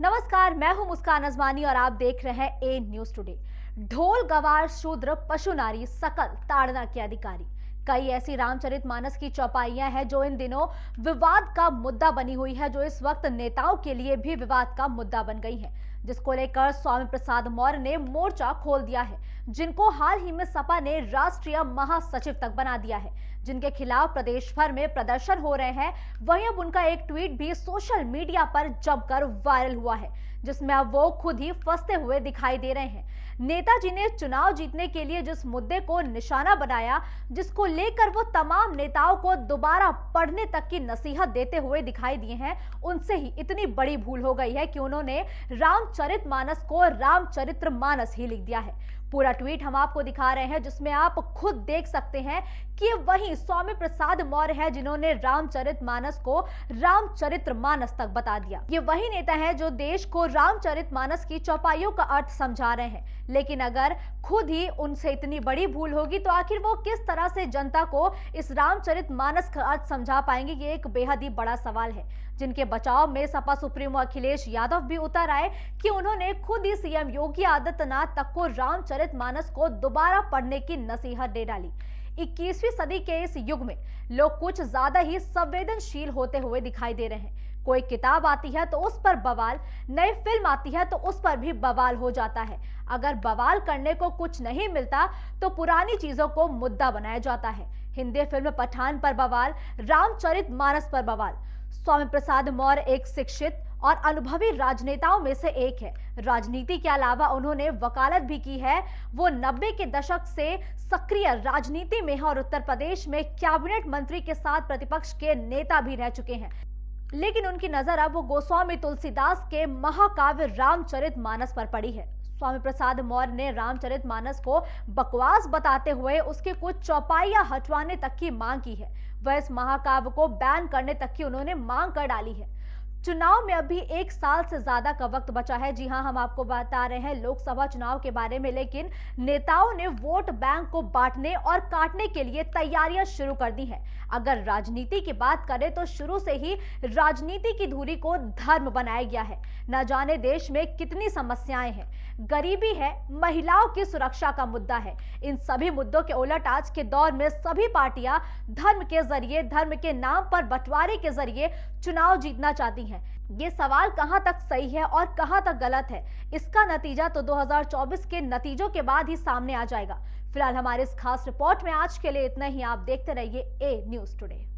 नमस्कार, मैं हूं मुस्कान अजमानी और आप देख रहे हैं ए न्यूज टुडे। ढोल गवार शूद्र पशु नारी सकल ताड़ना के अधिकारी। कई ऐसी रामचरितमानस की चौपाइयां हैं जो इन दिनों विवाद का मुद्दा बनी हुई है, जो इस वक्त नेताओं के लिए भी विवाद का मुद्दा बन गई है, जिसको लेकर स्वामी प्रसाद मौर्य ने मोर्चा खोल दिया है, जिनको हाल ही में सपा ने राष्ट्रीय महासचिव तक बना दिया है, जिनके खिलाफ प्रदेश भर में प्रदर्शन हो रहे हैं। वहीं अब उनका एक ट्वीट भी सोशल मीडिया पर जमकर वायरल हुआ है, जिसमें अब वो खुद ही फंसते हुए दिखाई दे रहे हैं। नेताजी ने चुनाव जीतने के लिए जिस मुद्दे को निशाना बनाया, जिसको लेकर वो तमाम नेताओं को दोबारा पढ़ने तक की नसीहत देते हुए दिखाई दिए हैं, उनसे ही इतनी बड़ी भूल हो गई है कि उन्होंने रामचरितमानस को रामचरित्रमानस ही लिख दिया है। पूरा ट्वीट हम आपको दिखा रहे हैं, जिसमें आप खुद देख सकते हैं कि वही स्वामी प्रसाद मौर्य है जिन्होंने रामचरितमानस को रामचरित्रमानस तक बता दिया। ये वही नेता है जो देश को रामचरितमानस की चौपाइयों का अर्थ समझा रहे हैं, लेकिन अगर खुद ही उनसे इतनी बड़ी भूल होगी तो आखिर वो किस तरह से जनता को इस रामचरितमानस का अर्थ समझा पाएंगे? ये एक बेहद ही बड़ा सवाल है, जिनके बचाव में सपा सुप्रीमो अखिलेश यादव भी उतर आए कि उन्होंने खुद ही सीएम योगी आदित्यनाथ तक को रामचरितमानस को दोबारा पढ़ने की नसीहत दे डाली। 21वीं सदी के इस युग में लोग कुछ ज्यादा ही संवेदनशील होते हुए दिखाई दे रहे हैं। कोई किताब आती है तो उस पर बवाल, नई फिल्म आती है तो उस पर भी बवाल हो जाता है। अगर बवाल करने को कुछ नहीं मिलता तो पुरानी चीजों को मुद्दा बनाया जाता है। हिंदी फिल्म पठान पर बवाल, रामचरितमानस पर बवाल। स्वामी प्रसाद मौर्य एक शिक्षित और अनुभवी राजनेताओं में से एक है। राजनीति के अलावा उन्होंने वकालत भी की है। वो 90 के दशक से सक्रिय राजनीति में है और उत्तर प्रदेश में कैबिनेट मंत्री के साथ प्रतिपक्ष के नेता भी रह चुके हैं। लेकिन उनकी नजर अब वो गोस्वामी तुलसीदास के महाकाव्य रामचरितमानस पर पड़ी है। स्वामी प्रसाद मौर्य ने रामचरितमानस को बकवास बताते हुए उसके कुछ चौपाइयां हटवाने तक की मांग की है। वह इस महाकाव्य को बैन करने तक की उन्होंने मांग कर डाली है। चुनाव में अभी 1 साल से ज्यादा का वक्त बचा है। जी हां, हम आपको बता रहे हैं लोकसभा चुनाव के बारे में, लेकिन नेताओं ने वोट बैंक को बांटने और काटने के लिए तैयारियां शुरू कर दी हैं। अगर राजनीति की बात करें तो शुरू से ही राजनीति की धुरी को धर्म बनाया गया है। न जाने देश में कितनी समस्याएं हैं, गरीबी है, महिलाओं की सुरक्षा का मुद्दा है। इन सभी मुद्दों के उलट आज के दौर में सभी पार्टियां धर्म के जरिए, धर्म के नाम पर बंटवारे के जरिए चुनाव जीतना चाहती हैं। ये सवाल कहां तक सही है और कहां तक गलत है, इसका नतीजा तो 2024 के नतीजों के बाद ही सामने आ जाएगा। फिलहाल हमारे इस खास रिपोर्ट में आज के लिए इतना ही। आप देखते रहिए ए न्यूज टुडे।